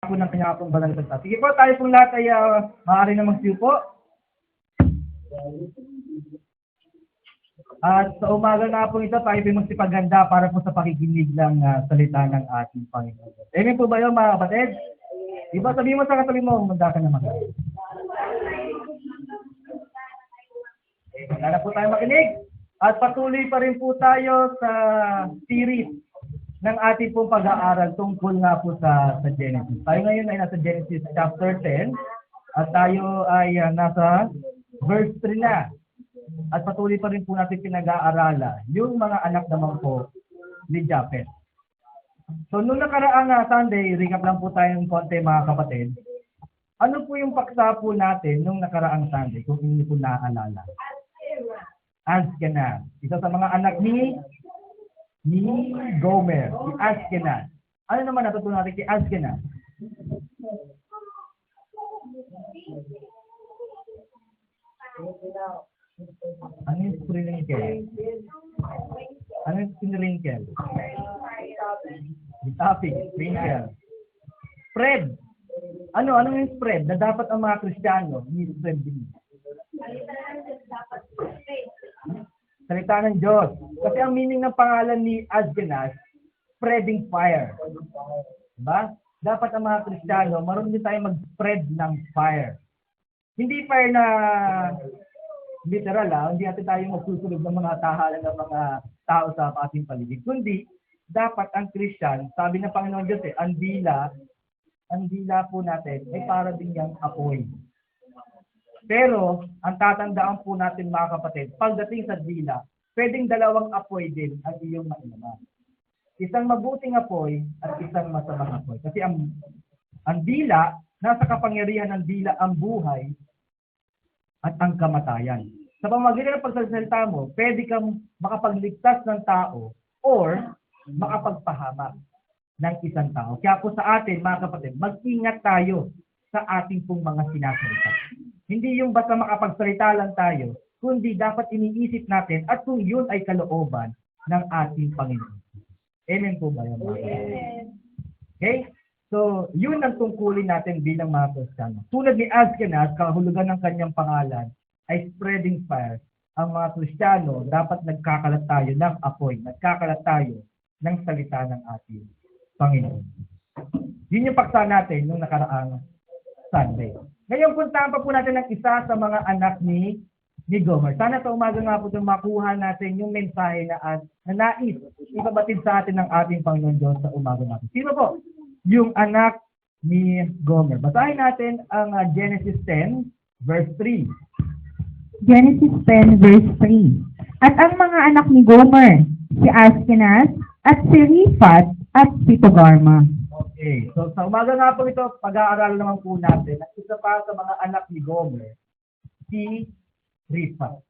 po ng kanya pong banal na salita. Sige po, tayo pong lahat ay maaari na magsiupo. At sa umaga na po ito, tayo po magsipaganda para po sa pakikinig ng salita ng ating Panginoon. Amen po ba yun, mga kapatid? Diba, sabihin mo sa katabi mo, umanda ka naman. Wala na po tayo makinig. At patuloy pa rin po tayo sa series ng ating pong pag-aaral tungkol nga po sa Genesis. Tayo ngayon ay nasa Genesis chapter 10 at tayo ay nasa verse 3 na. At patuloy pa rin po natin pinag-aaralan yung mga anak naman po ni Japheth. So, nung nakaraang Sunday, recap lang po tayo ng konti mga kapatid. Ano po yung paksa po natin nung nakaraang Sunday kung hindi po naaalala? Azkenaz. Isa sa mga anak ni Gomer, si Azkenaz. Ano naman natutunan natin kay Azkenaz? Ano yung sprinkle? Ano yung sprinkle? Topic, sprinkle. Spread. Ano yung spread? Na dapat ang mga Kristiyano, ni-spread din. Salita ng Diyos. Kasi ang meaning ng pangalan ni Azkenaz, spreading fire. Diba? Dapat ang mga Kristiyano, marunong din tayo mag-spread ng fire. Hindi fire na literal, hindi natin tayo magsusunog ng mga tahalan ng mga tao sa ating paligid. Kundi, dapat ang Christian, sabi ng Panginoon Diyos, ang dila po natin ay para din yung apoy. Pero, ang tatandaan po natin mga kapatid, pagdating sa dila, pwedeng dalawang apoy din ang iyong mailaman. Isang mabuting apoy at isang masamang apoy. Kasi ang dila, nasa kapangyarihan ng dila ang buhay at ang kamatayan. Sa pamamagitan ng pagsasalita mo, pwede kang makapagligtas ng tao or makapagpahamak ng isang tao. Kaya po sa atin, mga kapatid, mag-ingat tayo sa ating pong mga sinasalita. Hindi yung basta makapagsalita lang tayo, kundi dapat iniisip natin at kung yun ay kalooban ng ating Panginoon. Amen po ba yan, mga kapatid? Okay? So, yun ang tungkulin natin bilang mga Kristiyano. Tulad ni Azkenaz, kahulugan ng kanyang pangalan ay spreading fire. Ang mga Kristiyano, dapat nagkakalat tayo ng apoy, nagkakalat tayo ng salita ng ating Panginoon. Yun yung paksa natin nung nakaraang Sunday. Ngayon, puntahan pa po natin ang isa sa mga anak ni Gomer. Sana sa umaga nga po makuha natin yung mensahe na nais ipabatid sa atin ng ating Panginoon Diyos sa umaga natin. Sino po? Yung anak ni Gomer. Basahin natin ang Genesis 10, verse 3. Genesis 10, verse 3. At ang mga anak ni Gomer, si Azkenaz, at si Riphat, at si Togarma. Okay. So, sa umaga nga po ito, pag-aaral naman po natin at isa pa sa mga anak ni Gomer, si Riphat.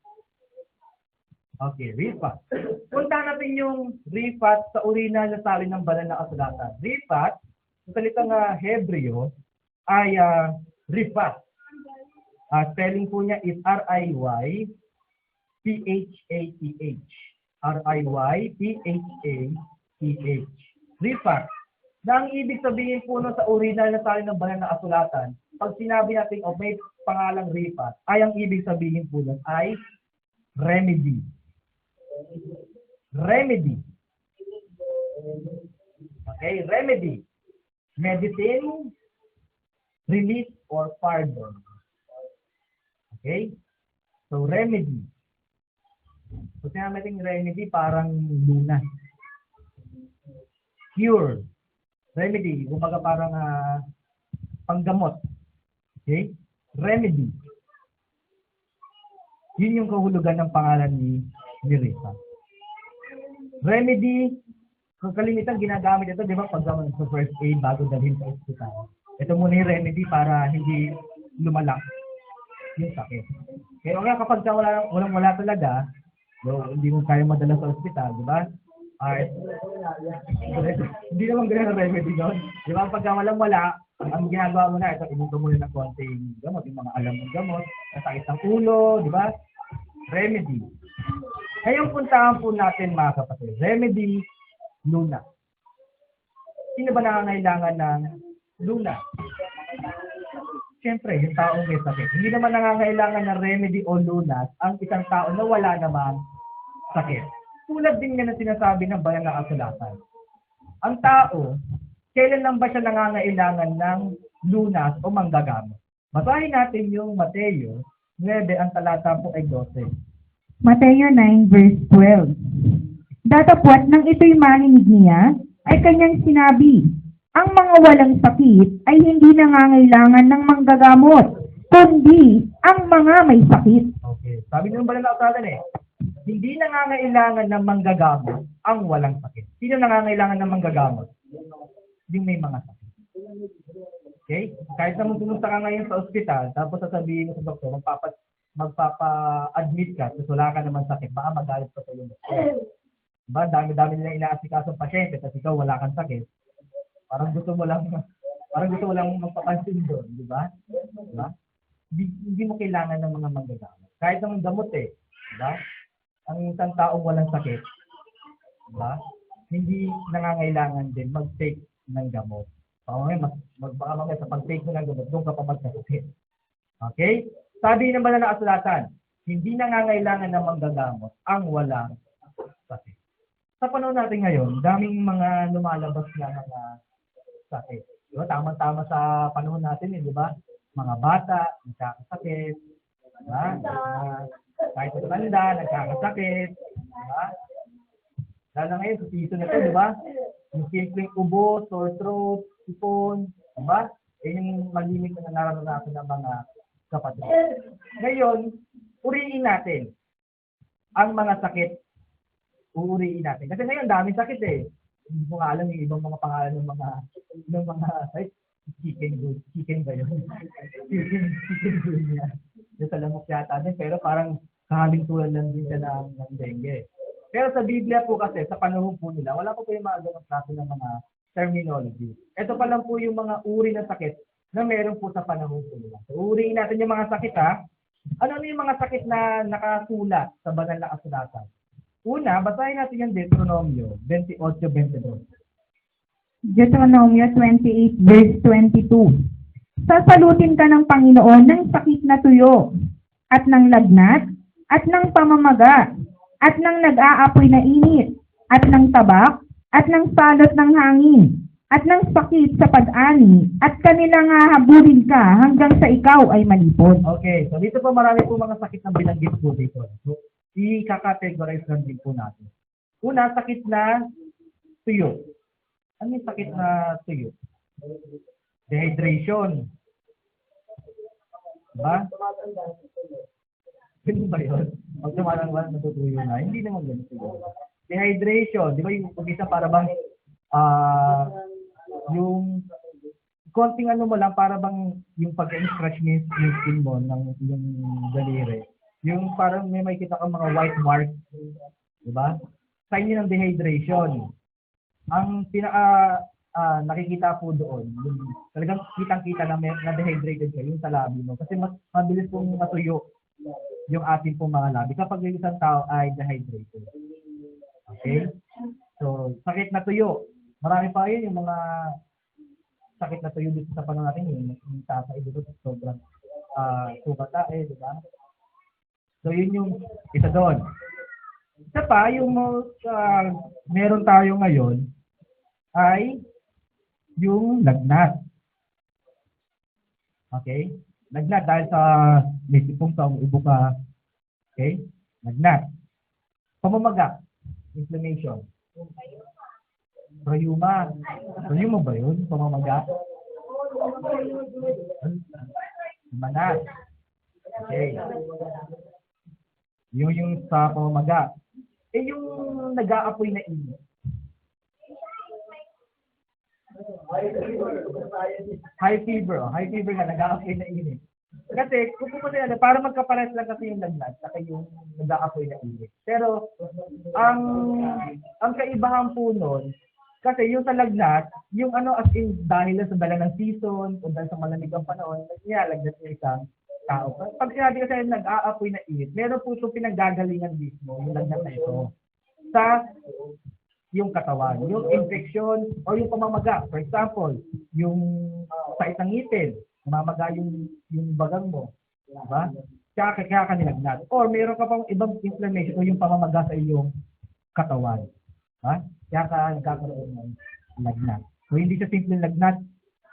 Okay, Riphat. Punta natin yung Riphat sa original na salin ng banal na kasulatan. Riphat, sa salitang Hebreo, ay Riphat. Spelling po niya is R-I-Y-P-H-A-T-H. R-I-Y-P-H-A-T-H. Riphat. Na ang ibig sabihin po sa original na salin ng banal na kasulatan, pag sinabi natin may pangalang Riphat, ay ang ibig sabihin po nun ay remedy. Remedy. Okay, remedy. Medicine, relief, or pardon. Okay? So, remedy. So, sinabi natin remedy, parang lunas. Cure. Remedy, kumbaga parang panggamot. Okay? Remedy. Yun yung kahulugan ng pangalan ni Riphat. Remedy, kung kalimitan ginagamit ito, di ba, pag sa first aid bago dalhin sa ospital. Ito muna yung remedy para hindi lumalak yung sakit. Kaya nga kapag wala talaga, hindi mo kaya madala sa ospital, di ba? Hindi naman ganyan ang remedy doon. Di ba? Pagka wala, ang ginagawa mo na, ito, inuto mo na ng konting gamot, yung mga alam mong gamot, nasakit ng ulo, di ba? Remedy. Ngayon puntahan po natin mga kapatid. Remedy, lunas. Sino ba nangangailangan ng Lunas. Siyempre, yung taong may sakit. Hindi naman nangangailangan ng remedy o lunas ang isang tao na wala namang sakit. Tulad din nga na sinasabi ng banal na kasulatan. Ang tao, kailan lang ba siya nangangailangan ng lunas o manggagamot? Basahin natin yung Mateo 9, ang talata po ay 12. Mateo 9 verse 12. Datapwat nang ito'y marinig niya, ay kanyang sinabi, ang mga walang sakit ay hindi nangangailangan ng manggagamot, kundi ang mga may sakit. Okay. Sabi ng banal na kasulatan hindi nangangailangan ng manggagamot ang walang sakit. Sino nangangailangan ng manggagamot? Yung may mga sakit. Okay? Kahit naman pumunta ka ngayon sa ospital, tapos sasabihin mo sa doktor, magpapa-admit ka, tapos wala ka naman sakit, baka magalit pa sa iyo. Diba? Dami-dami nilang inaasikaso ng pasyente, tapos ikaw wala kang sakit. Parang gusto mo lang magpapansin doon, di ba? Diba? Hindi mo kailangan ng mga manggagamot. Kahit naman gamot di ba? Ang isang taong walang sakit, diba? Hindi nangangailangan din mag-take ng gamot. Baka mamaya sa pag-take mo ng gamot, doon ka pa magkasakit. Okay? Sabi ng banal na kasulatan, hindi nangangailangan ng manggagamot ang walang sakit. Sa panahon natin ngayon, daming mga lumalabas na mga sakit. Diba? Tama-tama sa panahon natin, di ba? Mga bata, nagkakasakit. Diba? Kahit sa tanda, nagkakasakit. Diba? Lalo ngayon, sa season na ito, di ba? Yung simpleng ubo, sore throat, sipon, di ba? Yung malimit na naranasan ng mga kapatid. Ngayon, uriin natin ang mga sakit. Uuriin natin. Kasi ngayon, daming sakit eh. Hindi ko nga alam yung ibang mga pangalan ng mga chicken ba yun? chicken niya. Yung sa lamok yata din, pero parang kahaling tulad lang din siya ng dengue. Pero sa Biblia po kasi, sa panahon po nila, wala po yung mga ganong klase ng mga terminology. Ito pa lang po yung mga uri ng sakit na meron po sa panahon po nila. So, uriin natin yung mga sakit ha. Ano yung mga sakit na nakasulat sa banal na kasulatan? Una, basahin natin yung Deuteronomio 28:22. Deuteronomio 28 verse 22. Sasalutin ka ng Panginoon ng sakit na tuyo, at ng lagnat, at ng pamamaga, at ng nag-aapoy na init, at ng tabak, at ng salot ng hangin, at ng sakit sa pag-ani, at kanilang hahabulin ka hanggang sa ikaw ay malipod. Okay, so dito po marami po mga sakit na binanggit po dito. So, i-categorize lang din po natin. Una, sakit na tuyo. Ano yung sakit na tuyo? Dehydration. Diba? Ganun ba yun? Pag tumatanggal, natutuyo na. Hindi naman ganun siguro. Dehydration. Di ba yung isa para bang yung konting ano mo lang, para bang yung pag-scratch yung skin mo ng yung daliri. Yung parang may kita kang mga white mark. Di ba? Sign yun ng dehydration. Ang nakikita po doon, yung talagang kitang-kita na dehydrated ka, yung sa labi mo. Kasi mas mabilis pong matuyo yung ating pong mga labi kapag yung isang tao ay dehydrated. Okay? So, sakit na tuyo. Marami pa yun yung mga sakit na tuyo dito sa panahon natin. Yung tatay dito sobrang sugata di ba? So, yun yung isa doon. Isa pa, yung meron tayo ngayon ay yung lagnat. Okay? Lagnat dahil sa may sipong sa ubo ka. Okay? Lagnat. Pamamaga. Inflammation. Rayuma. Rayuma ba yun? Pamamaga? Manat. Okay. Yung sa pamamaga. Yung nag-aapoy na init. High fever. High fever nga, nag-aapoy na init. Kasi, kung pupunta yan, para magkapares lang kasi yung lagnat, saka yung nag-aapoy na init. Pero, ang kaibahan po nun, kasi yung sa lagnat, yung as in, dahil sa dala ng season, o dahil sa malamig ang panahon, nilalagnat yung isang tao. Pag sinabi kasi nag-aapoy na init, meron po itong pinanggagalingan mismo, yung lagnat na ito. Sa yung katawan. Yung infection o yung pamamaga. For example, yung sakit ng ngipin, mamaga yung bagang mo. Diba? Kaya ka nilagnat. Or meron ka pang ibang inflammation o yung pamamaga sa iyong katawan. Ha? Kaya ka nagkakaroon ng lagnat. So, hindi siya simple lagnat,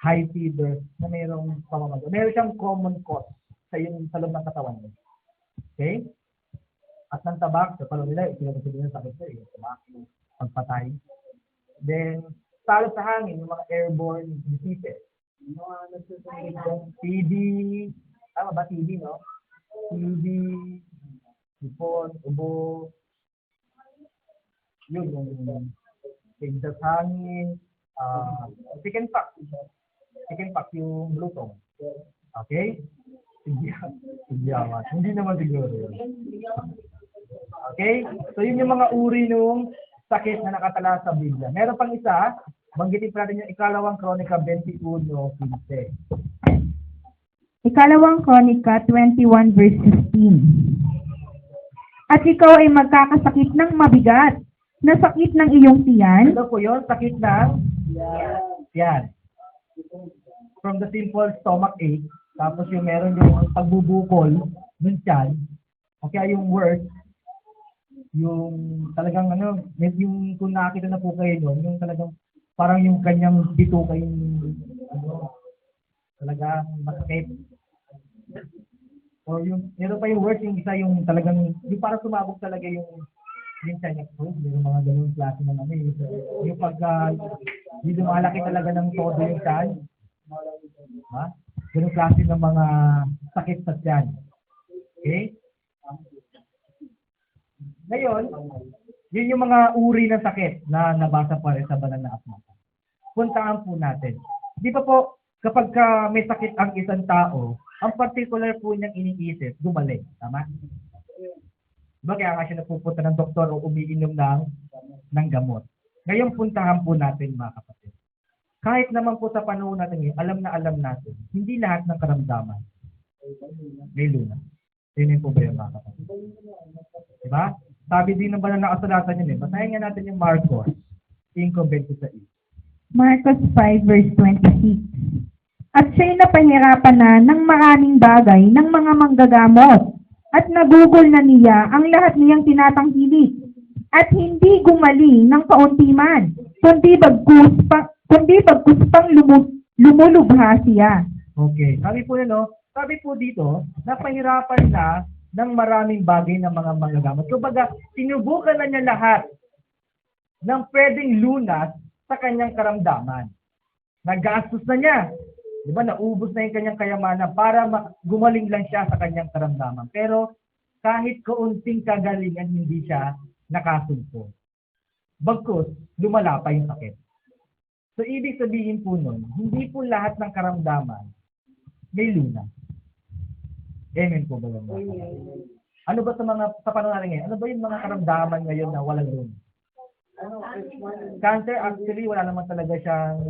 high fever, na mayroong pamamaga. Meron siyang common cause sa loob ng katawan mo. Okay? At ng tabak, sa palo nila, itinatapos nila sa sakit ko, yung tabak, pagpatay. Then, talo sa hangin, yung mga airborne diseases. Yung mga nagsasabi TB, tama ba TB, no? TB, sipon, ubo, yun, yung tigdas hangin, chicken pox. Chicken pox yung blutong. Okay? Sigyawan. Hindi naman siguro yun. Okay? So, yun yung mga uri ng sakit na nakatala sa Biblia. Meron pang isa, banggitin pa natin yung ikalawang Kronika 21:15. Ikalawang Kronika 21 verse 15. At ikaw ay magkakasakit ng mabigat na sakit ng iyong tiyan. Ano po yun? Sakit ng yan. From the simple stomach ache, tapos yung meron yung pagbubukol ng tiyan, o kaya yung worst, yung talagang yung kung nakita na po kayo doon, yung talagang parang yung kanyang bituka yung talagang masakit. Or yung, meron pa yung worst, yung isa yung talagang, yung parang sumabog talaga yung tiyan niya po. Meron mga ganun klase ng yung pagka, yung lumalaki talaga ng todo yung tiyan. Ha? Ganun klase ng mga sakit sa tiyan. Okay? Ngayon, yun yung mga uri ng sakit na nabasa pa rin sa banal na aklat. Puntaan po natin. Di ba po, kapag may sakit ang isang tao, ang particular po niyang iniisip, gumaling. Tama? Diba kaya nga siya napupunta ng doktor o umiinom ng gamot. Ngayon puntahan po natin mga kapatid. Kahit naman po sa panahon natin ngayon, alam natin, hindi lahat ng karamdaman may lunas. Yun yung problema mga kapatid. Diba? Sabi din ng banal na kasulatan yun eh. Basahin nga natin yung Marcos 5:26. Marcos 5 verse 26. At siya'y napahirapan na ng maraming bagay ng mga manggagamot at nagugol na niya ang lahat niyang tinatangkilik at hindi gumaling ng kaunti man, kundi bagkus pang lumulubha siya. Okay. Sabi po sabi po dito, napahirapan na ng maraming bagay ng mga manggagamot. Kumbaga, sinubukan na niya lahat ng pwedeng lunas sa kanyang karamdaman. Nagastos na niya. Di ba, naubos na yung kanyang kayamanan para gumaling lang siya sa kanyang karamdaman. Pero kahit kaunting kagalingan, hindi siya nakasugpo. Bagkus, lumala pa yung sakit. So, ibig sabihin po nun, hindi po lahat ng karamdaman may lunas. Amen po ba yun? Ano ba sa panahon natin ngayon? Ano ba yung mga karamdaman ngayon na walang lunas? Cancer, actually, wala naman talaga siyang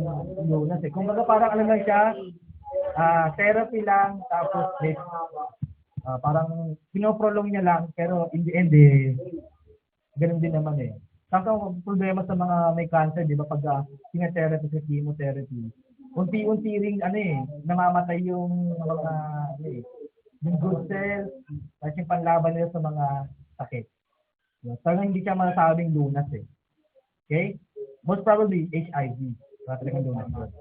lunas eh. Kung baga parang lang siya, therapy lang, tapos parang pinoprolong niya lang, pero in the end, ganun din naman eh. Tapos ang problema sa mga may cancer, di ba, pag chemotherapy sa chemotherapy, unti-unti ring, namamatay yung mga, yung good cells, at yung panlaban nila sa mga sakit. Talagang hindi siya masasabing lunas eh. Okay? Most probably, HIV. Wala talagang lunas yun.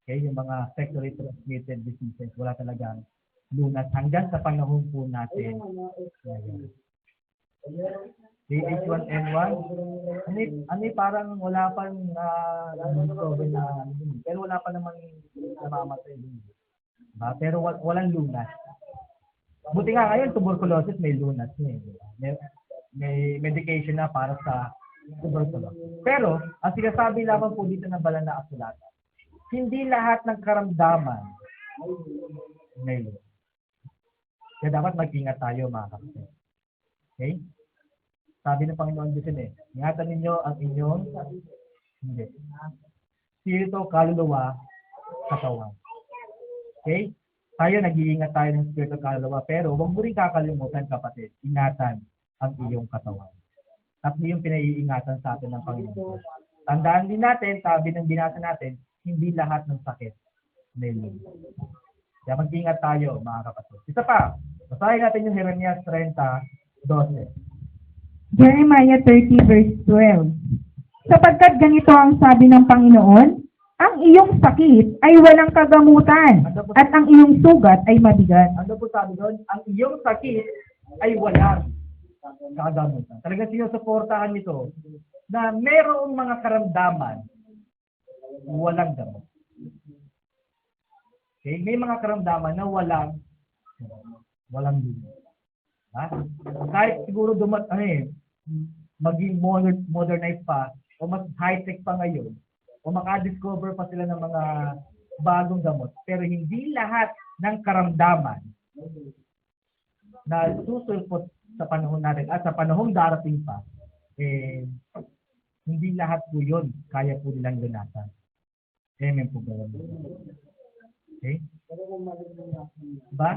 Okay? Yung mga sexually transmitted diseases, wala talagang lunas hanggang sa panahon po natin. H1N1, parang wala pang discover na, pero wala pa naman namamatay din. Pero walang lunas. Buti nga ngayon, tuberculosis may lunas niya. May medication na para sa tuberculosis. Pero, ang sinasabi lamang po dito ng banal na kasulatan, hindi lahat ng karamdaman may lunas. Kaya dapat mag-ingat tayo mga kapatid. Okay? Sabi ng Panginoon Diyos ingatan ninyo ang inyong spirito, kaluluwa, katawan. Okay? Tayo, nag-iingat tayo ng spirito, kaluluwa, pero huwag mo rin kakalimutan, kapatid, ingatan ang iyong katawan. Tatlo yung pinaiingatan sa atin ng Panginoon. Tandaan din natin, sabi ng binasa natin, hindi lahat ng sakit may lumi. Kaya mag-ingat tayo, mga kapatid. Isa pa, basahin natin yung Jeremias 30:12. Jeremiah 30 verse 12. Sapagkat ganito ang sabi ng Panginoon, ang iyong sakit ay walang kagamutan at ang iyong sugat ay mabigat. Ano po sabi doon? Ang iyong sakit ay walang kagamutan. Talagang sinusuportahan nito na merong mga karamdaman walang gamot. Okay? May mga karamdaman na walang gamot. Ha? Kahit siguro maging modernized pa o mas high-tech pa ngayon o makadiscover pa sila ng mga bagong gamot. Pero hindi lahat ng karamdaman na susulpot sa panahon natin at sa panahong darating pa, hindi lahat po yun kaya po nilang lunasan. Amen po ba? Okay? Diba?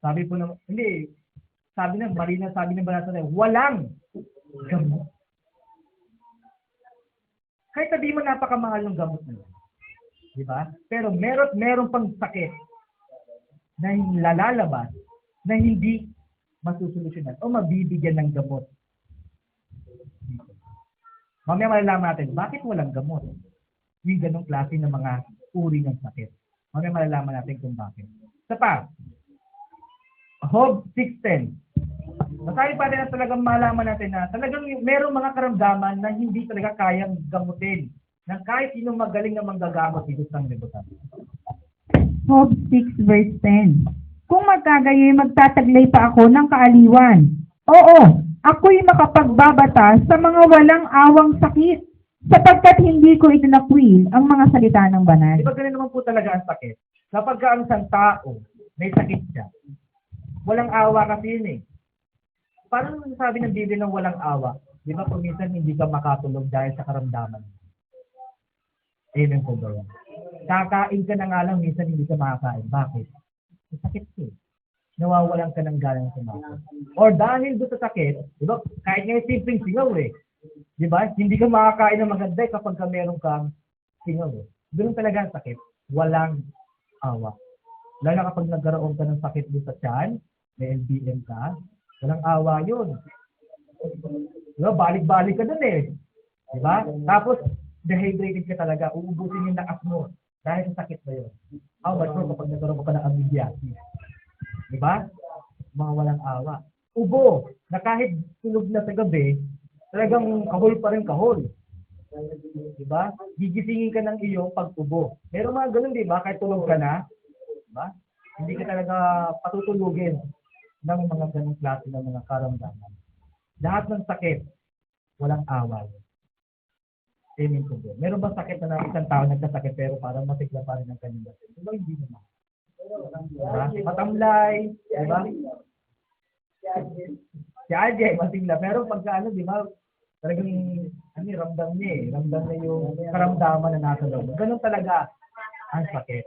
Sabi po ng, hindi, sabi ng Marina, sabi ng banasa na, walang gamot. Kahit sabihin mo napakamahal ng gamot na yun. Diba? Pero meron pang sakit na lalabas na hindi masusolusyonan o mabibigyan ng gamot. Mamaya malalaman natin, bakit walang gamot? Yung ganong klase ng mga uri ng sakit. Mamaya malalaman natin kung bakit. Isa pa, Job 6:10. Masabi pa rin na talagang malaman natin na talagang merong mga karamdaman na hindi talaga kayang gamutin ng kahit sino magaling na manggagamot dito sa libutan. Job 6 verse 10. Kung magkagayoy, magtataglay pa ako ng kaaliwan. Oo, ako'y makapagbabata sa mga walang awang sakit, sapagkat hindi ko itinakwil ang mga salita ng banal. Di ba ganun naman po talaga ang sakit? Kapag ang isang tao may sakit siya, walang awa kasi yun eh. Paano sabi ng Biblia ng walang awa? Di ba kung minsan hindi ka makatulog dahil sa karamdaman? Amen po ba yan? Kakain ka na nga lang, minsan hindi ka makakain. Bakit? May sakit ka eh. Nawawalan ka ng galang kumain. Or dahil doon sa sakit, di ba? Kahit nga yung simpleng singaw eh. Di ba? Hindi ka makakain ng maganda kapag ka meron kang singaw eh. Doon talaga ang sakit. Walang awa. Lalo kapag nagkaroon ka ng sakit doon sa tiyan, may LBM ka, walang awa yun. Diba? Balik-balik ka dun eh. Diba? Tapos, dehydrated ka talaga. Uubusin yung lakas mo. Dahil sa sakit na yun. How much more kapag nagkaroon ka ng amnesia? Diba? Mga walang awa. Ubo, na kahit tulog na sa gabi, talagang kahol pa rin kahol. Diba? Gigisingin ka ng iyong pag-ubo. Meron mga ganun, diba? Kahit tulog ka na, diba? Hindi ka talaga patutulugin ng mga ganung klase ng mga karamdaman. Lahat ng sakit, walang awa. Amen po. Meron ba sakit na isang tao nagkasakit pero parang masigla pa rin ang kanyang sakit? Diba? Hindi naman. Diba? Matamlay, diba? Si Ajay, masigla. Pero pagka diba? Talagang ramdam niya eh. Ramdam niya yung karamdaman na nasa loob. Ganun talaga ang sakit.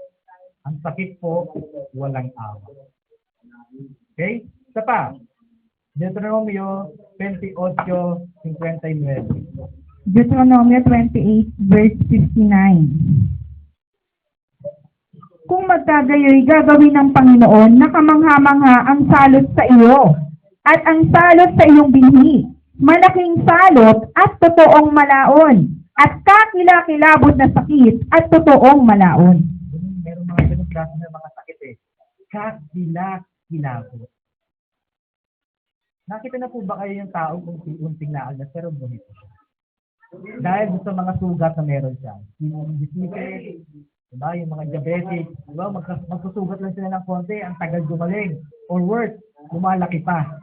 Ang sakit po, walang awa. Okay? Isa pa. Deuteronomio 28:59. Deuteronomio 28 verse 59. Kung magkagayoy, gagawin ng Panginoon na kamangha-mangha ang salot sa iyo at ang salot sa iyong binhi, malaking salot at totoong malaon, at kakilakilabot na sakit at totoong malaon. Meron mga ganung klase ng mga sakit eh. Kakilakilabot. Nakita na po ba kayo yung tao kung unting naalas pero bonito siya? Dahil sa mga sugat na meron siya. Yung disease, diba? Yung mga diabetic, diba? Magsusugat lang sila ng konti, ang tagal gumaling. Or worse, lumalaki pa.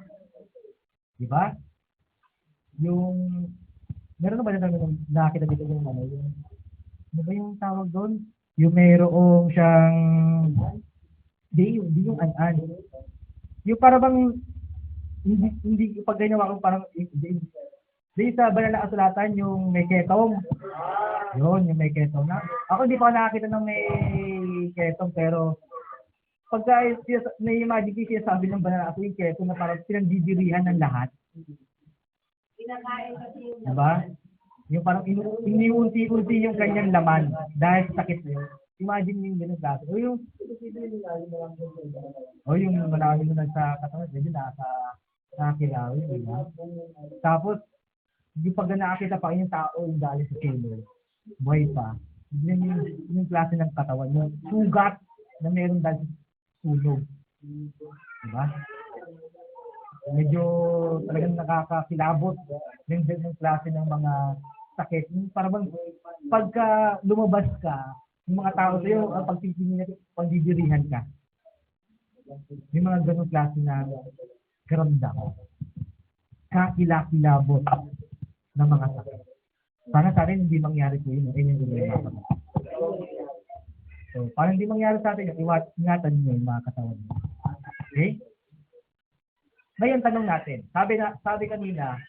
Diba? Yung, meron na ba na nakita dito yung yung, ano ba yung tawag doon? Yung mayroong siyang, hindi yung an-an. Yung para bang, hindi pag ganyan ako parang, di sa banal na kasulatan yung may ketong. Yun, yung may ketong na. Ako hindi pa nakakita ng may ketong pero pagka may imagine siya sabi ng banal na yung ketong na parang pinagdidirihan ng lahat. Diba? Yung parang iniunti-unti yung kanyang laman dahil sa sakit niya. Imagine yung ganun klase. O yung marami mo na sa katawan, medyo nakakilawi, diba? Tapos, hindi pag nakakita pa yung tao yung galing sa kilo, buhay pa. Yun yung klase ng katawan, yung sugat na meron dahil sa sunog. Diba? Medyo talagang nakakakilabot yung klase ng mga sakit. Yung parang pagka lumabas ka, yung mga tao sa'yo, ang pagdidirihan ka. May mga ganong klase na karamdam. Kakilakilabot ng mga sakit. Sana sa atin hindi mangyari po yun. Ayun yung problema ko. So, para hindi mangyari sa atin, ingatan nyo yung mga katawan nyo. Okay? Ngayon, tanong natin. Sabi kanina,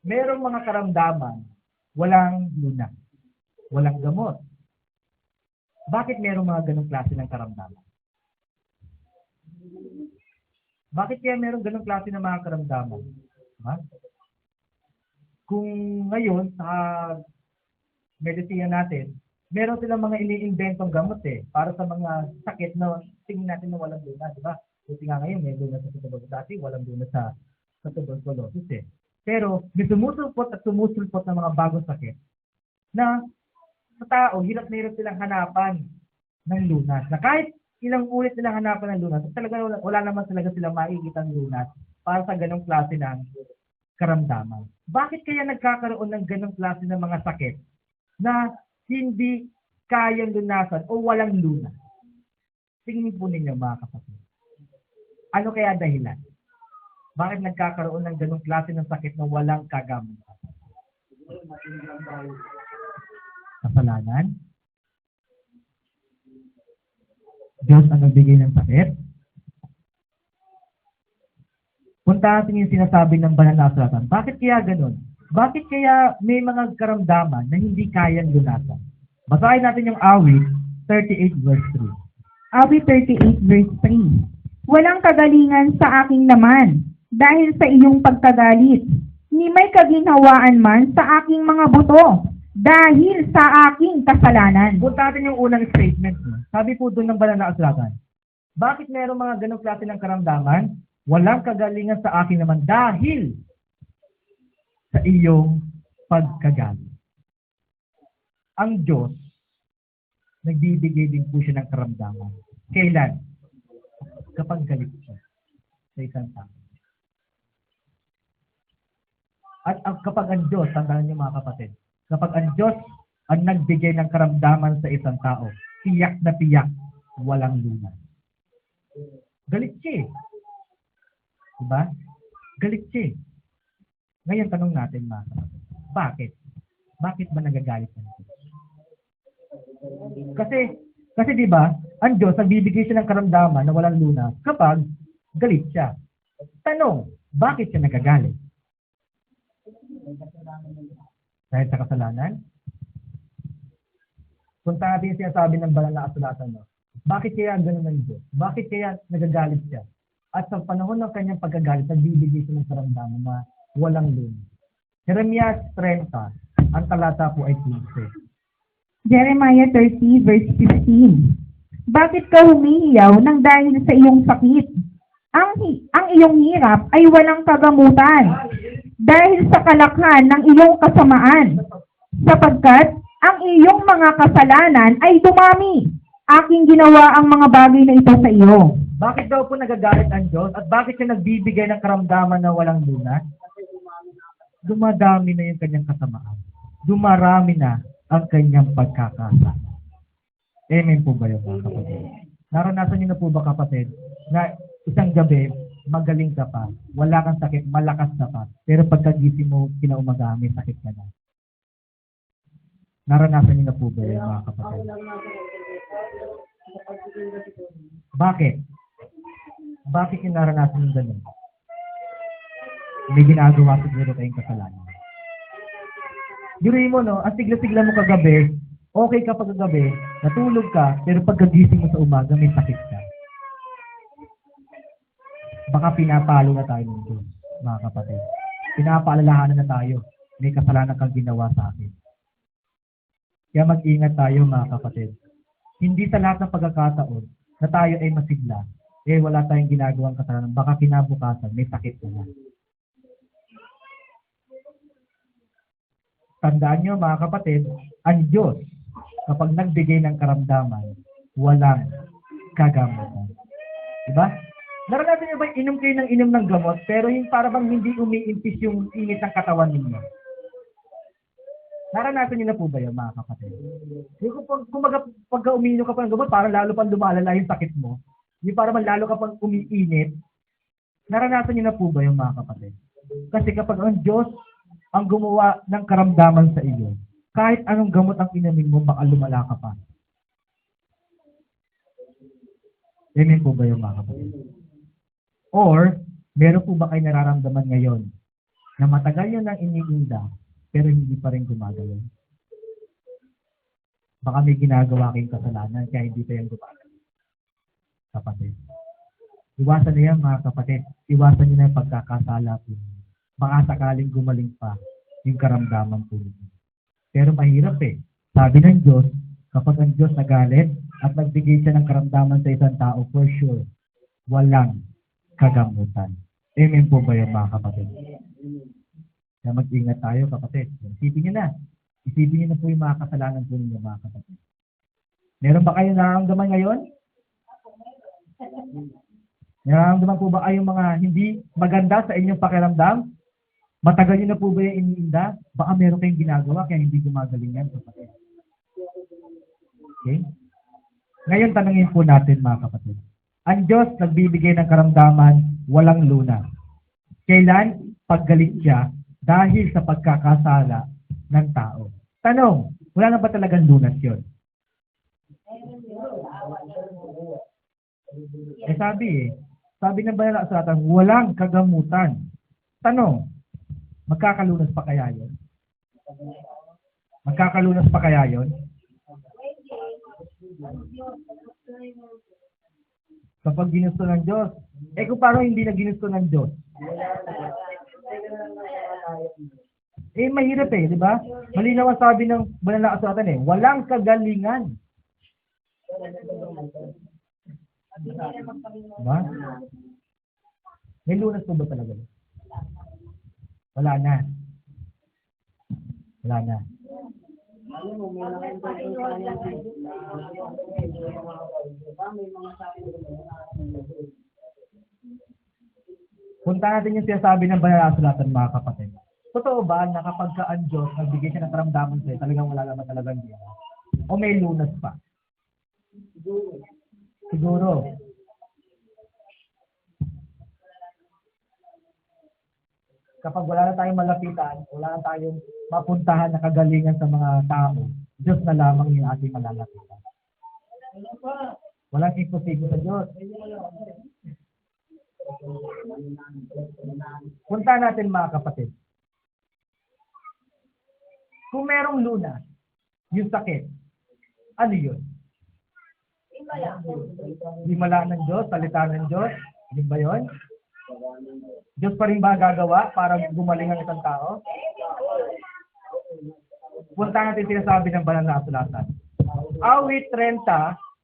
merong mga karamdaman, walang lunas, walang gamot. Bakit merong mga ganong klase ng karamdaman? Bakit kaya merong ganong klase ng mga karamdaman? Ha? Kung ngayon, sa medisina natin, meron silang mga iniimbentong gamot para sa mga sakit na tingin natin na walang lunas, di ba? Kasi nga ngayon, may lunas sa tuberculosis. Dati, walang lunas sa tuberculosis Pero, may sumusulpot at sumusulpot ng mga bagong sakit na sa tao, hirap na hirap silang hanapan ng lunas. Na kahit ilang ulit nilang hanapan ng lunas, talaga wala naman talaga silang makikita ng lunas para sa ganong klase ng karamdaman. Bakit kaya nagkakaroon ng ganong klase ng mga sakit na hindi kayang lunasan o walang lunas? Tingin po ninyo mga kapatid. Ano kaya dahilan? Bakit nagkakaroon ng ganong klase ng sakit na walang kagamutan? Kasalanan? Diyos ang nagbigay ng sakit? Punta natin yung sinasabi ng banal na kasulatan. Bakit kaya ganun? Bakit kaya may mga karamdaman na hindi kayang lunasan? Basahin natin yung Awit 38 verse 3. Awit 38 verse 3. Walang kagalingan sa aking laman dahil sa iyong pagkagalit. Ni may kaginhawaan man sa aking mga buto dahil sa aking kasalanan. Punta natin yung unang statement. Sabi po doon ng banal na kasulatan. Bakit mayroong mga ganong klase ng karamdaman? Walang kagalingan sa akin naman dahil sa iyong pagkagalit. Ang Diyos, nagbibigay din po siya ng karamdaman. Kailan? Kapag galit siya sa isang tao. At kapag ang Diyos, tandaan niyo mga kapatid, kapag ang Diyos ang nagbigay ng karamdaman sa isang tao, tiyak na tiyak, walang lunas. Galit siya eh. Diba? Galit siya. Ngayon, tanong natin mga kapatid. Bakit? Bakit ba nagagalit ng Diyos? Kasi diba, ang Diyos, nagbibigay siya ng karamdaman na walang lunas kapag galit siya. Tanong, bakit siya nagagalit? Dahil sa kasalanan? Punta natin yung sinasabi ng banal na kasulatan. No? Bakit kaya ganun ng Diyos? Bakit kaya nagagalit siya? At sa panahon ng kanyang pagkagalit, nagbibigay siya ng karamdaman na walang lunas. Jeremias 30, ang talata po ay 15. Jeremiah 30 verse 15. Bakit ka humihiyaw ng dahil sa iyong sakit? Ang iyong hirap ay walang kagamutan dahil sa kalakhan ng iyong kasamaan. Sapagkat ang iyong mga kasalanan ay dumami. Aking ginawa ang mga bagay na ito sa iyo. Bakit daw po nagagalit ang Diyos? At bakit siya nagbibigay ng karamdaman na walang lunas? Dumadami na yung kanyang kasamaan. Dumarami na ang kanyang pagkakasala. Amen po ba yun mga kapatid? Naranasan niyo na po ba kapatid na isang gabi, magaling ka pa, wala kang sakit, malakas ka pa, pero pagkagising mo, kinaumagahan, may sakit ka na. Naranasan niyo na po ba yun mga kapatid? Bakit? Bakit yung naranasan yung ganun? May ginagawa siguro kayong kasalanan. Diruin mo, no? Ang sigla-sigla mo kagabi, okay ka pagkagabi, natulog ka, pero pagkagising mo sa umaga, may sakit ka. Baka pinapalo na tayo ng Diyos, mga kapatid. pinapaalalahanan na tayo, may kasalanan kang ginawa sa akin. Kaya mag-ingat tayo mga kapatid. Hindi sa lahat ng pagkakataon na tayo ay masigla, wala tayong ginagawang kasalanan. Baka kinabukasan, may sakit na. Tandaan nyo mga kapatid, ang Diyos, kapag nagbigay ng karamdaman, walang kagamutan. Diba? Naranasan nyo ba inom kayo ng inom ng gamot, pero yung para bang hindi umiimpis yung init ng katawan ninyo? Naranasan nyo na po ba yun, mga kapatid? Yung pagka umiinom ka pa ng gamot, parang lalo pang lumalala yung sakit mo. Yung parang lalo ka pang umiinit. Naranasan nyo na po ba yung mga kapatid? Kasi kapag ang Diyos ang gumawa ng karamdaman sa iyo, kahit anong gamot ang inumin mo, baka lumala ka pa. Amen po ba yung mga kapatid? Or, meron po ba kayo nararamdaman ngayon na matagal yun ang iniinda, pero hindi pa rin gumagalaw? Baka may ginagawa kayong kasalanan, kaya hindi pa yan gumagalaw. Kapatid. Iwasan na yan mga kapatid. Iwasan nyo na yung pagkakasala po. Baka sakaling gumaling pa yung karamdaman po ninyo. Pero mahirap Sabi ng Diyos, kapag ang Diyos nagalit at nagbigay siya ng karamdaman sa isang tao, for sure, walang kagamutan. Amen po ba yung mga kapatid? Kaya mag-ingat tayo kapatid. Isipin nyo na. Isipin nyo na po yung mga kasalanan po ninyo mga kapatid. Meron ba kayo nararamdaman ngayon? Nararamdaman po ba kayong mga hindi maganda sa inyong pakiramdam? Matagal nyo na po ba yung iniinda? Baka meron kayong ginagawa kaya hindi gumagaling yan. Okay? Ngayon, tanungin po natin mga kapatid. Ang Diyos nagbibigay ng karamdaman, walang luna. Kailan? Paggalit siya dahil sa pagkakasala ng tao. Tanong, wala na ba talagang lunas yun? Sabi ng banal na kasulatan, walang kagamutan. Tanong, magkakalunas pa kaya yun? Magkakalunas pa kaya yun? Kapag ginusto ng Diyos. Kung paano hindi na ginusto ng Diyos? Mahirap di ba? Malinaw ang sabi ng banal na kasulatan walang kagalingan. Diba? May lunas po ba talaga? Wala na. Wala na. Punta natin yung sinasabi ng banal na kasulatan mga kapatid. Totoo ba na kapag ang Diyos nagbigay siya ng karamdaman sa'yo, talagang wala naman talagang Diyos? O may lunas pa? Siguro. Kapag wala na tayong malapitan, wala na tayong mapuntahan na kagalingan sa mga tao, Diyos na lamang yung ating malalapitan. Walang imposible sa Diyos. Punta natin mga kapatid. Kung merong lunas, yung sakit, ano yun? Himala ng Diyos, salita ng Diyos, hindi ba yun? Diyos pa rin ba gagawa para gumaling ang isang tao? Punta natin sinasabi ng banal na kasulatan. Awit 30,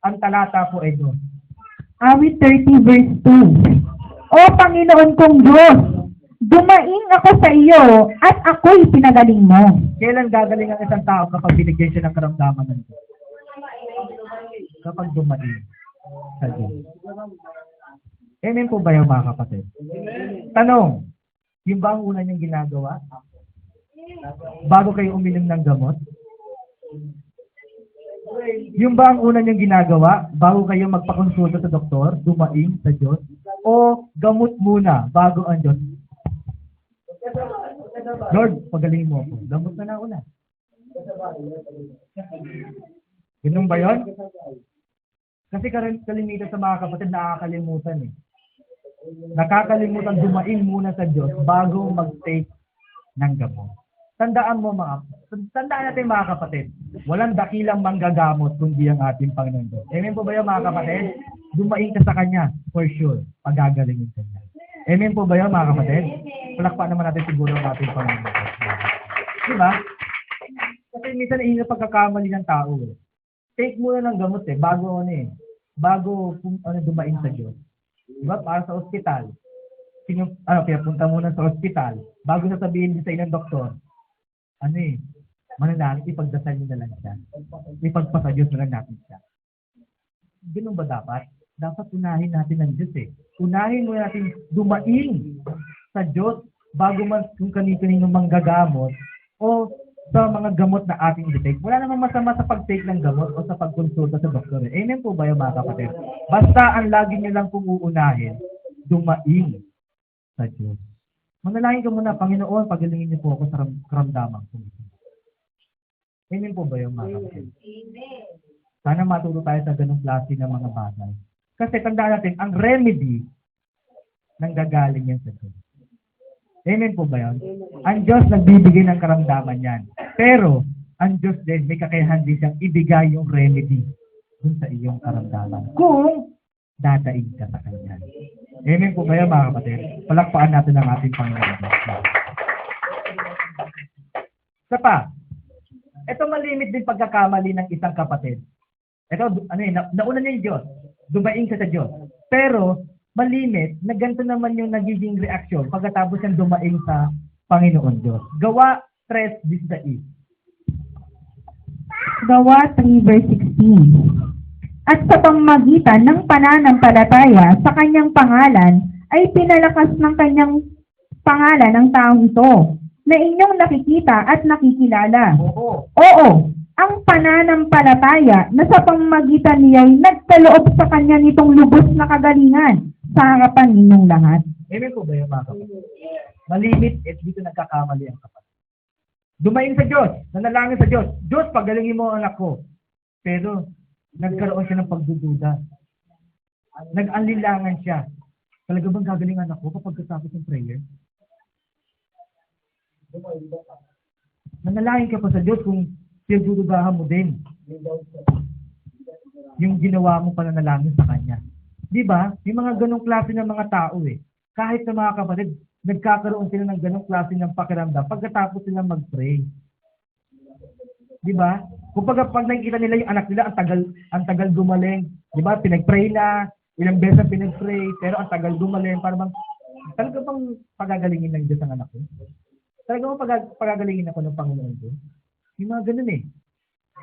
ang talata po ay doon. Awit 30 verse 2. O Panginoon kong Diyos, dumaing ako sa iyo at ako'y pinagaling mo. Kailan gagaling ang isang tao kapag binigyan siya ng karamdaman ng Diyos? Kapag dumaing sa Diyos. Amen po ba yung mga kapatid? Tanong, yung ba ang una niyang ginagawa? Bago kayo uminom ng gamot? Yung ba ang una niyang ginagawa bago kayo magpakonsulta sa doktor, dumaing sa Diyos? O gamot muna bago ang Diyos? Lord, pagaling mo ako. Gamot na nauna. Ganun ba yun? Kasi kalimitan sa mga kapatid, nakakalimutan Nakakalimutan dumain muna sa Diyos bago mag-take ng gamot. Tandaan natin mga kapatid, walang dakilang manggagamot kundi ang ating Panginoon Diyos. Amen po ba yun mga kapatid? Dumain ka sa Kanya, for sure, pagagalingin ka niya. Amen po ba yun mga kapatid? Palakpakan naman natin siguro ang ating Panginoon. Di ba? Kasi minsan yung pagkakamali ng tao eh. Take muna ng gamot eh, bago dumain sa Diyos. Di ba? Para sa ospital. Pinapunta muna sa ospital, bago sasabihin din sa ilang doktor, mananangin, ipagdasal nyo na lang siya. Ipagpasa Diyos na lang natin siya. Ganun ba dapat? Dapat unahin natin ang Diyos eh. Unahin mo natin dumain sa Diyos bago man kung kanino manggagamot o sa mga gamot na ating i-take. Wala namang masama sa pag-take ng gamot o sa pagkonsulta sa doktor. Amen po ba yung mga kapatid? Basta ang lagi nyo lang pong uunahin, dumain sa Diyos. Manalangin ka muna, Panginoon, pagalingin niyo po ako sa karamdaman ko. Amen po ba yung mga kapatid? Sana matuto tayo sa ganung klase ng mga bagay. Kasi tandaan natin, ang remedy nanggagaling yan sa Diyos. Amen po ba yun? Ang Diyos nagbibigay ng karamdaman yan. Pero, ang Diyos din, may kakayahan din siyang ibigay yung remedy dun sa iyong karamdaman. Kung dadaig ka sa Kanya. Amen po ba yun, mga kapatid? Palakpakan natin ang ating Panginoon. Isa pa, ito malimit din pagkakamali ng isang kapatid. Ito, nauna niya yung Diyos. Dumaing ka sa Diyos. Pero, malimit na ganito naman yung nagiging reaksyon pagkatapos siyang dumaing sa Panginoon Diyos. Gawa 3:16. Gawa 3 verse 16. At sa pamamagitan ng pananampalataya sa kanyang pangalan ay pinalakas ng kanyang pangalan ang taong ito na inyong nakikita at nakikilala. Oo, ang pananampalataya na sa pamamagitan niya ay nagkaloob sa kanya nitong lubos na kagalingan sa harapan ninyong lahat. Amen po ba yung mga kapatid? Malimit at dito nagkakamali ang kapatid. Dumaing sa Diyos, nanalangin sa Diyos. Diyos, pagalingin mo ang anak ko. Pero, nagkaroon siya ng pagdududa. Nag-anlilangan siya. Talaga bang gagaling anak ko kapag katapos ng prayer? Nanalangin ka pa sa Diyos kung pinagdududahan mo din yung ginawa mo pananalangin sa Kanya. Di ba? May mga ganong klase ng mga tao eh. Kahit sa mga kapatid, nagkakaroon sila ng ganong klase ng pakiramdam pagkatapos sila mag-pray. Di ba? Kung pag nakikita nila yung anak nila, ang tagal gumaling. Di ba? Pinag-pray na, ilang beses na pinag-pray, pero ang tagal gumaling. Para bang, talaga bang pagagalingin ng Diyos ang anak ko? Talaga bang pagagalingin ako ng Panginoon ko? Yung mga ganun eh.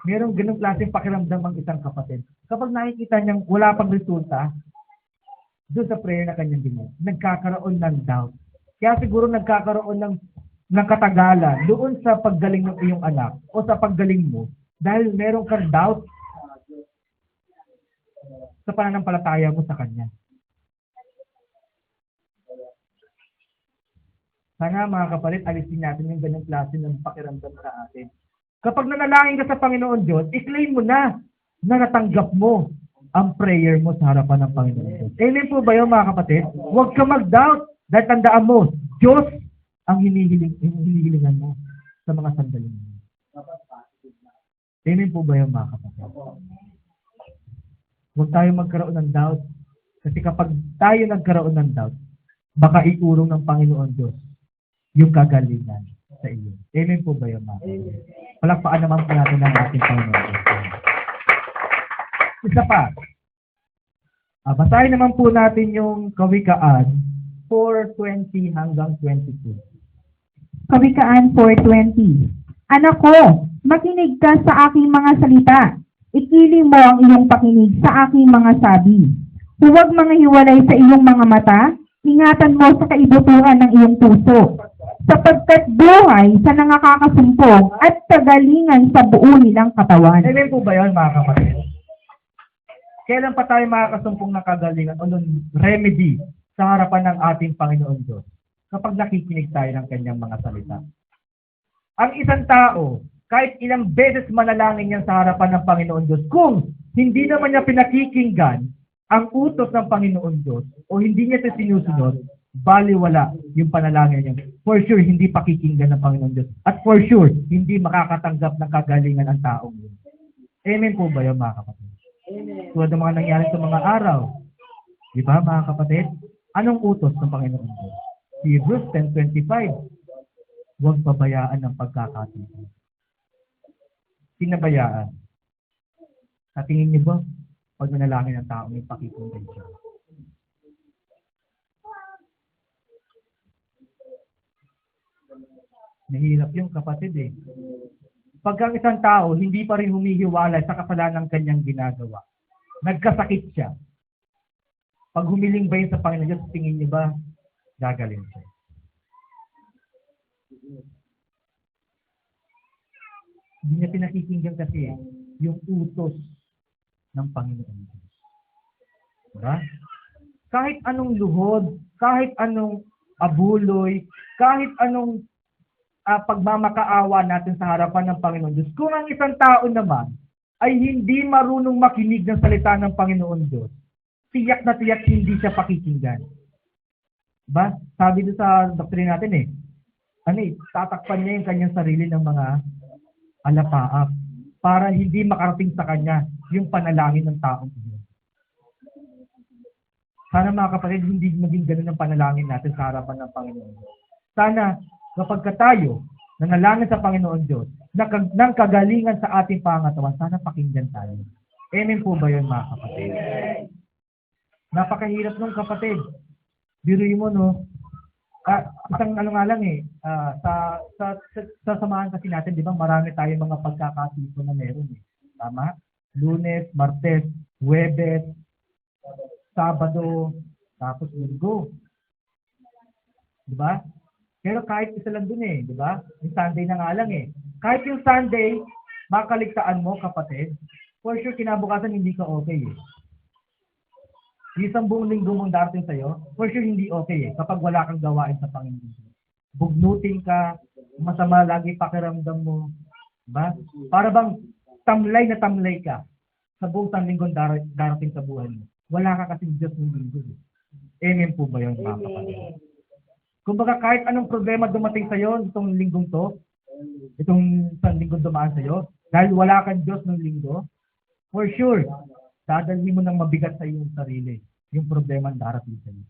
Merong ganung klaseng pakiramdam ang isang kapatid. Kapag nakikita niyang wala pang resulta, doon sa prayer na kanyang ginawa, nagkakaroon ng doubt. Kaya siguro nagkakaroon ng katagalan doon sa paggaling ng iyong anak o sa paggaling mo dahil meron kang doubt sa pananampalataya mo sa Kanya. Sana mga kapatid, alisin natin yung ganung klase ng pakiramdam sa atin. Kapag nanalangin ka sa Panginoon Diyos, i-claim mo na natanggap mo ang prayer mo sa harapan ng Panginoon Diyos. Amen po ba yun mga kapatid? Huwag ka mag-doubt dahil tandaan mo, Diyos ang hinihilingan mo sa mga sandali mo. Amen po ba yun mga kapatid? Huwag tayo magkaroon ng doubt kasi kapag tayo nagkaroon ng doubt, baka iurong ng Panginoon Diyos yung kagalingan sa iyo. Amen po ba yun mga kapatid? Palakpakan naman po natin ang ating Panginoon Diyos. Isa pa. Basahin naman po natin yung Kawikaan 4:20 hanggang 22. Kawikaan 4:20. Anak ko, makinig ka sa aking mga salita. Ikiling mo ang iyong pakinig sa aking mga sabi. Huwag mga hiwalay sa iyong mga mata. Ingatan mo sa kaibuturan ng iyong puso. Sapagkat buhay sa nangakakasumpong at kagalingan sa buo nilang katawan. Amen po ba yun mga kapatid? Kailan pa tayo makakasumpong ng kagalingan o ng remedy sa harapan ng ating Panginoon Diyos? Kapag nakikinig tayo ng kanyang mga salita. Ang isang tao, kahit ilang beses manalangin niya sa harapan ng Panginoon Diyos, kung hindi naman niya pinakikinggan ang utos ng Panginoon Diyos o hindi niya ito sinusunod, baliwala yung panalangin niya. For sure, hindi pakikinggan ng Panginoon Diyos. At for sure, hindi makakatanggap ng kagalingan ang taong yun. Amen po ba yun mga kapatid? Tulad ng mga nangyari sa mga araw. Di ba mga kapatid? Anong utos ng Panginoon Diyos? Hebrews 10:25. Huwag pabayaan ang pagkakatipon. Pinabayaan. Sa tingin niyo ba, pag nanalangin ng tao, may pakitong kay Diyos? Nahirap yung kapatid eh. Pagka isang tao, hindi pa rin humihiwalay sa kasalanan ng kanyang ginagawa. Nagkasakit siya. Pag humiling ba yun sa Panginoon Diyos, tingin niyo ba, gagaling siya? Hindi niya pinakikinggan kasi yung utos ng Panginoon Diyos. Diba? Kahit anong luhod, kahit anong abuloy, kahit anong pagmamakaawa natin sa harapan ng Panginoon Diyos, kung ang isang tao naman ay hindi marunong makinig ng salita ng Panginoon Diyos, tiyak na tiyak hindi siya pakikinggan. Diba? Sabi doon sa doktrina natin tatakpan niya yung kanyang sarili ng mga alapaap para hindi makarating sa kanya yung panalangin ng taong iyon. Sana mga kapatid, hindi maging ganun ang panalangin natin sa harapan ng Panginoon. Sana kapag tayo nanalangin sa Panginoon Diyos ng kagalingan sa ating pangatawan, sana pakinggan tayo. Amen po ba yun mga kapatid? Napakahirap nung kapatid. Biruin mo, no? Isang sa samahan kasi natin, di ba, marami tayong mga pagkakatipon na meron eh. Tama? Lunes, Martes, Huwebes, Sabado, tapos Linggo. Di ba? Pero kahit isa lang dun eh, di ba? Yung Sunday na nga lang eh. Kahit yung Sunday, makaligtaan mo, kapatid, for sure, kinabukasan hindi ka okay eh. Isang buong linggo mong darating sa'yo, for sure hindi okay eh, kapag wala kang gawain sa Panginoon. Bugnutin ka, masama lagi pakiramdam mo, diba? Para bang tamlay na tamlay ka sa buong sanlinggong darating sa buhay mo. Wala ka kasing Diyos ng linggo. Amen po ba yun, mga kapatid? Kumbaga kahit anong problema dumating sa'yo itong linggong to, itong sanlinggong dumaan sa'yo, dahil wala kang Diyos ng linggo, for sure, dadalhin mo ng mabigat sa iyong sarili yung problema ang darating sa iyo.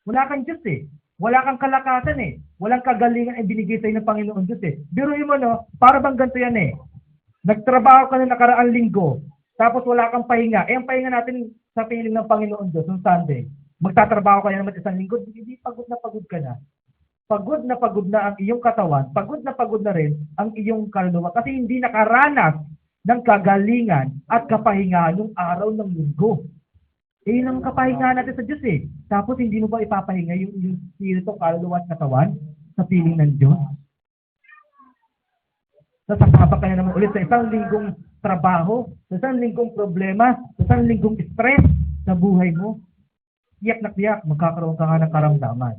Wala kang Diyos eh. Wala kang kalakasan eh. Walang kagalingan ay binigay sa iyo ng Panginoon Diyos eh. Biruin mo, no? Para bang ganito yan eh. Nagtrabaho ka na nakaraang linggo, tapos wala kang pahinga. Eh, ang pahinga natin sa piling ng Panginoon Diyos, ng Sunday. Magtatrabaho ka na naman isang linggo, hindi pagod ka na. Pagod na ang iyong katawan, pagod na rin ang iyong kaluluwa kasi hindi nakaranas ng kagalingan at kapahingahan ng araw ng linggo. Eh, yun ang kapahingahan natin sa Diyos eh. Tapos hindi mo ba ipapahinga yung spirito, kaluluwa at katawan sa piling ng Diyos? Sasabak ka na naman ulit sa isang linggong trabaho, sa isang linggong problema, sa isang linggong stress sa buhay mo. Tiyak na tiyak, magkakaroon ka nga ng karamdaman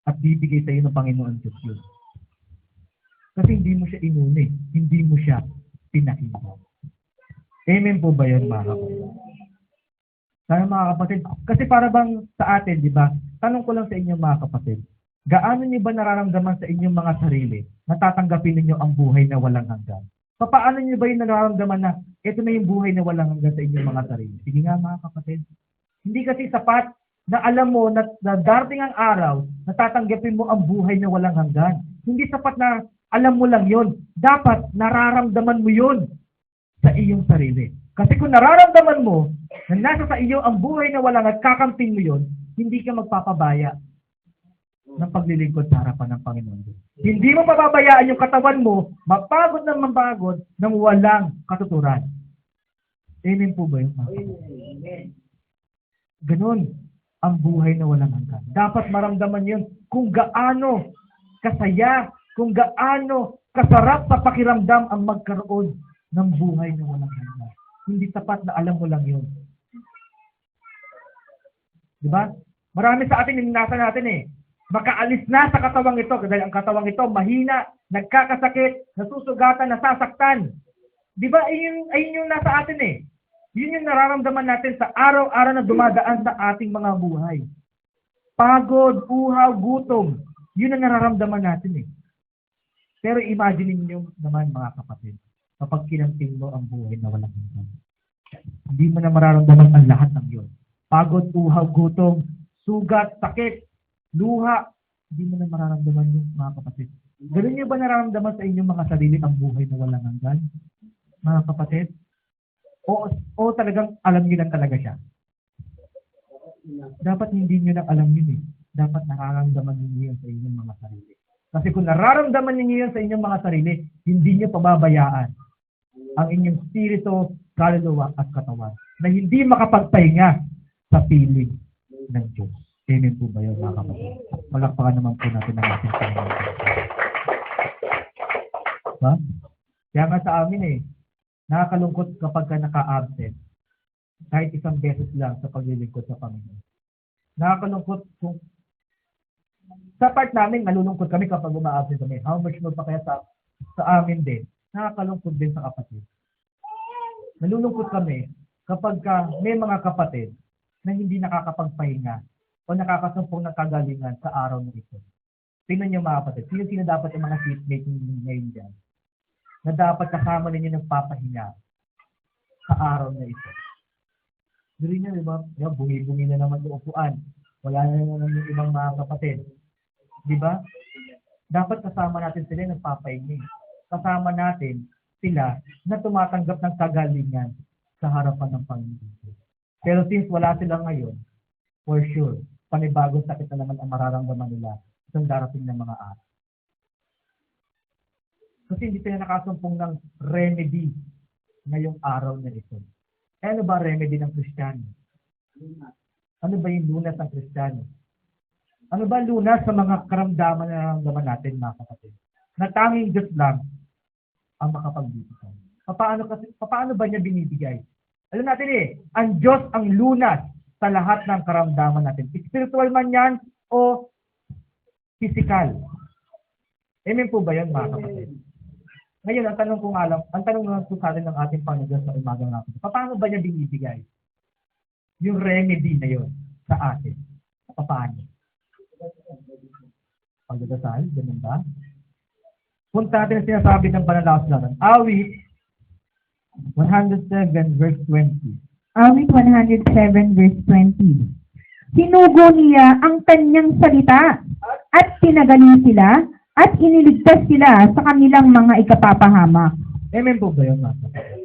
at bibigay sa iyo ng Panginoon Diyos yun. Kasi hindi mo siya inuni, hindi mo siya pinakinggan. Amen po ba yun, mga kapatid? Sana mga kapatid, kasi para bang sa atin, di ba? Tanong ko lang sa inyo mga kapatid, gaano niyo ba nararamdaman sa inyong mga sarili na tatanggapin ninyo ang buhay na walang hanggan? Paano niyo ba yung nararamdaman na ito na yung buhay na walang hanggan sa inyong mga sarili? Sige nga mga kapatid. Hindi kasi sapat na alam mo na darating ang araw na tatanggapin mo ang buhay na walang hanggan. Hindi sapat na alam mo lang yon. Dapat nararamdaman mo yon sa iyong sarili. Kasi kung nararamdaman mo na nasa sa iyo ang buhay na walang at kakampin mo yon, hindi ka magpapabaya ng paglilingkod sa harapan ng Panginoon. Hindi mo pababayaan yung katawan mo, mapagod ng mapagod ng walang katuturan. Amen po ba yun? Ganun ang buhay na walang hanggan. Dapat maramdaman yun kung gaano kasaya, kung gaano kasarap sa pakiramdam ang magkaroon ng buhay na walang hanggan. Hindi sapat na alam mo lang yun. Diba? Marami sa atin, nasa natin eh. Makaalis na sa katawang ito dahil ang katawang ito mahina, nagkakasakit, nasusugatan, nasasaktan. Diba? Ayun yung nasa atin eh. Yun yung nararamdaman natin sa araw-araw na dumadaan sa ating mga buhay. Pagod, uhaw, gutom. Yun ang nararamdaman natin eh. Pero imagine niyo naman mga kapatid, kapag kinamping mo ang buhay na walang hanggan. Hindi mo na mararamdaman ang lahat ng yun. Pagod, uhaw, gutom, sugat, sakit, luha, Hindi mo na mararamdaman yung mga kapatid. Ganun niyo ba nararamdaman sa inyong mga sarili ang buhay na walang hanggan? Mga kapatid? O talagang alam niyo lang talaga siya? Dapat hindi niyo lang alam yun eh. Dapat nararamdaman niyo yun sa inyong mga sarili. Kasi kung nararamdaman niyo yun sa inyong mga sarili, hindi niyo pababayaan ang inyong spirito, kaluluwa at katawan na hindi makapagpahinga sa piling ng Diyos. Amen po ba yun, mga kapatid? Palakpakan naman po natin ang ating Panginoon. Diba? Kaya nga sa amin eh, nakakalungkot kapag ka naka-absent kahit isang beses lang sa paglilingkod sa Panginoon. Nakakalungkot kung sa part namin, nalulungkot kami kapag uma-absent kami. How much more pa kaya sa amin din? Nakakalungkot din sa kapatid. Nalulungkot kami kapag may mga kapatid na hindi nakakapagpahinga o nakakasumpong ng kagalingan sa araw na ito. Tingnan niyo mga kapatid, sino dapat yung mga seatmate ngayon dyan na dapat kasama ninyo nagpapahinga sa araw na ito. Dili niyo, di ba? Bungi-bungi na naman yung upuan. Wala na naman yung ibang mga kapatid. Di ba? Dapat kasama natin sila nagpapahinga. Kasama natin sila na tumatanggap ng kagalingan sa harapan ng Panginoon. Pero since wala sila ngayon, for sure, panibagong sakit na naman ang mararamdaman nila sa darating ng mga araw. Kasi hindi sila nakasumpong ng remedy ngayong araw na ito. Ano ba remedy ng Kristiyano? Ano ba yung lunas ng Kristiyano? Ano ba lunas sa mga karamdaman na naramdaman natin, mga kapatid? Na tanging Diyos lang ang makapagbibigay. Paano ba niya binibigay? Alam natin ang Diyos ang lunas sa lahat ng karamdaman natin. Spiritual man yan o physical. Amen po ba yan, mga kapatid? Ngayon, ang tanong naman po sa atin ng ating Panginoon sa umagang natin, paano ba niya binibigay yung remedy na yun sa atin? Paano? Pagdadasal, ganun ba? Punta natin ang sinasabi ng banal na kasulatan. Awit 107 verse 20. Awit 107 verse 20. Sinugo niya ang kanyang salita at pinagaling sila at iniligtas sila sa kanilang mga ikapapahamak. Amen po ba yun, mga kapatid?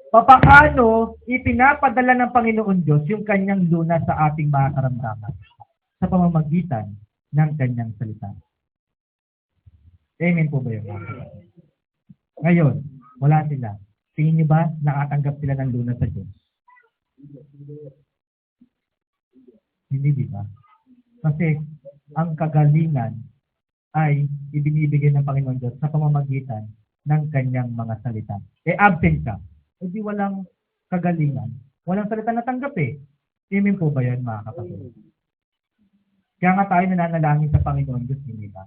Papaano ipinapadala ng Panginoon Diyos yung kanyang lunas sa ating mga karamdaman sa pamamagitan ng kanyang salita? Amen po ba yun, mga kapatid? Ngayon, wala sila. Tingin niyo ba nakatanggap sila ng lunas sa Diyos? Hindi, di ba? Kasi ang kagalingan ay ibinibigay ng Panginoon Diyos sa pamamagitan ng kanyang mga salita. Absent ka. Hindi walang kagalingan. Walang salita na tanggap Amen po ba yan, mga kapatid? Kaya nga tayo nananalangin sa Panginoon Diyos, hindi ba?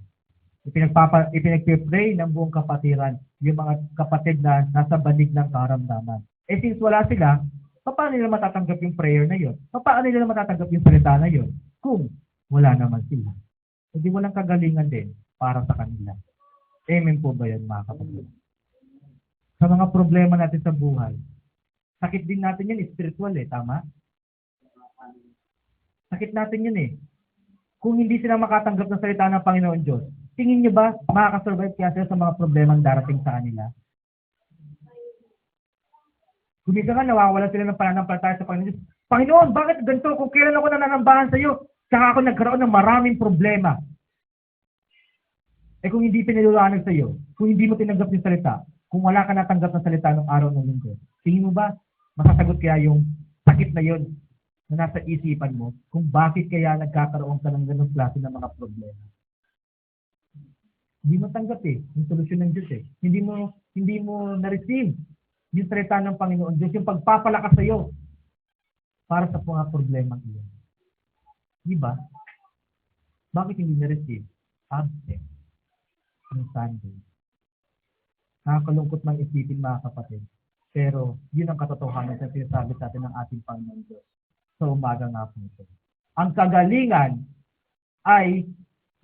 Ipinagpipray ng buong kapatiran yung mga kapatid na nasa banig ng karamdaman. Since wala sila, paano nila matatanggap yung prayer na yun? Paano nila matatanggap yung salita na yun? Kung wala naman sila. Hindi walang kagalingan din para sa kanila. Amen po ba yan, mga kapatid? Sa mga problema natin sa buhay, sakit din natin yun, spiritual tama? Sakit natin yun Kung hindi sila makatanggap ng salita ng Panginoon Diyos, tingin niyo ba makakasurvive kaya sila sa mga problemang darating sa kanila? Kung minsan nga nawawala sila ng pananampalataya sa Panginoon Diyos, Panginoon, bakit ganito? Kung kailan ako nananambahan sa iyo, saka ako nagkaroon ng maraming problema. Kung hindi pinaliwanag sa iyo, kung hindi mo tinanggap yung salita, kung wala ka natanggap ng salita ng araw ng linggo, tingin mo ba masasagot kaya yung sakit na yon na nasa isipan mo kung bakit kaya nagkakaroon ka ng ganung klase ng mga problema? Hindi mo tanggap yung solusyon ng Diyos Hindi mo na-receive yung salita ng Panginoon Diyos, yung pagpapalakas sa iyo para sa mga problema iyon. Di ba? Bakit hindi na-receive? Absent. Yung Sunday. Nakakalungkot mang isipin, mga kapatid. Pero yun ang katotohanan sa sinasabi sa atin ng ating Panginoon Diyos sa umaga nga po ito. Ang kagalingan ay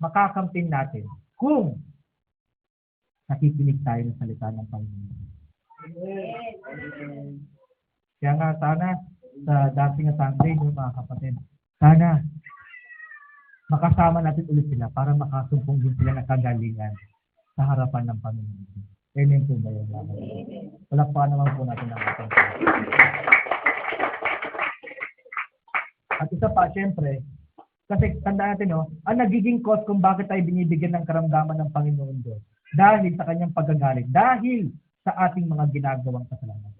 makakamping natin kung nakikinig tayo ng salita ng Panginoon. Kaya nga sana sa dating na Sunday, mga kapatid, sana makasama natin ulit sila para makasumpong din sila ng kagalingan sa harapan ng Panginoon. Amen po ba yun? Wala pa naman po natin ang ating At isa pa, syempre, kasi tandaan natin, no, ang nagiging cause kung bakit tayo binibigyan ng karamdaman ng Panginoon Diyos dahil sa kanyang pagagalit, dahil sa ating mga ginagawang kasalanan.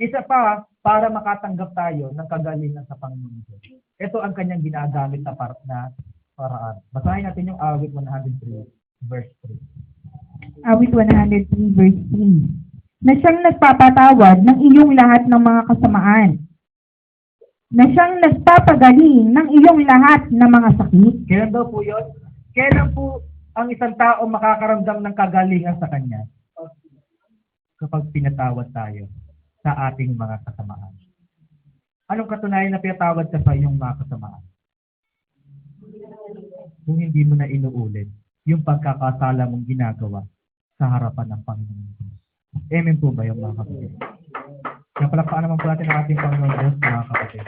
Isa pa, para makatanggap tayo ng kagalingan sa Panginoon Diyos. Ito ang kanyang ginagamit na paraan. Basahin natin yung awit 103, verse 3. Awit 103 verse 3. Na siyang nagpapatawad ng iyong lahat ng mga kasamaan. Na siyang nagpapagaling ng iyong lahat ng mga sakit. Kailan daw po yun? Kailan po ang isang tao makakaramdam ng kagalingan sa kanya? Kapag pinatawad tayo sa ating mga kasamaan. Anong katunayan na pinatawad ka sa iyong mga kasamaan? Kung hindi mo na inuulit yung pagkakasala mong ginagawa sa harapan ng Panginoon. Amen po ba yung mga kapatid? Napalakpakan naman po natin ang ating Panginoon Diyos, mga kapatid.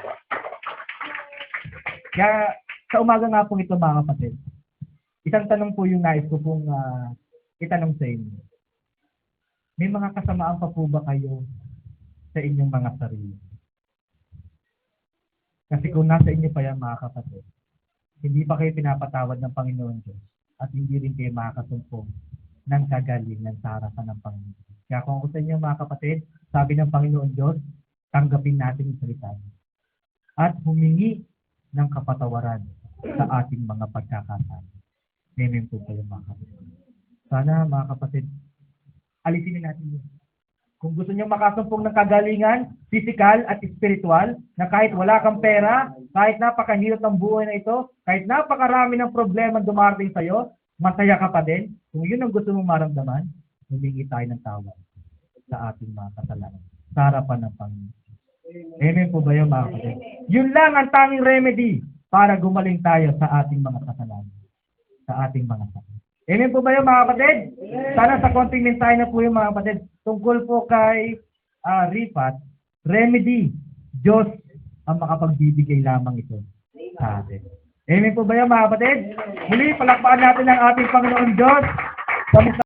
Kaya sa umaga nga po ito, mga kapatid, isang tanong po yung nais ko pong itanong sa inyo. May mga kasamaan pa po ba kayo sa inyong mga sarili? Kasi kung nasa inyo pa yan, mga kapatid, hindi pa kayo pinapatawad ng Panginoon Diyos at hindi rin kayo makakasumpong ng kagalingan sa harapan ng Panginoon. Kaya kung gusto niyo, mga kapatid, sabi ng Panginoon Diyos, tanggapin natin yung salita niya at humingi ng kapatawaran sa ating mga pagkakasala. Amen po kayo, mga kapatid. Sana, mga kapatid, alisin natin yun. Kung gusto niyo makasumpong ng kagalingan, physical at spiritual, na kahit wala kang pera, kahit napakahirap ng buhay na ito, kahit napakarami ng problema dumarating sa'yo, masaya ka pa din. Kung yun ang gusto mong maramdaman, humingi tayo ng tawad sa ating mga kasalanan sa harapan ng Panginoon. Amen po ba yun, mga kapatid? Yun lang ang tanging remedy para gumaling tayo sa ating mga kasalanan, sa ating mga sakit. Amen po ba yun, mga kapatid? Sana sa konting mensahe na po yung mga kapatid tungkol po kay Rifat, remedy, Diyos ang makapagbibigay lamang ito sa atin. Amen po ba yun, mga kapatid? Muli, palakpakan natin ang ating Panginoon Diyos.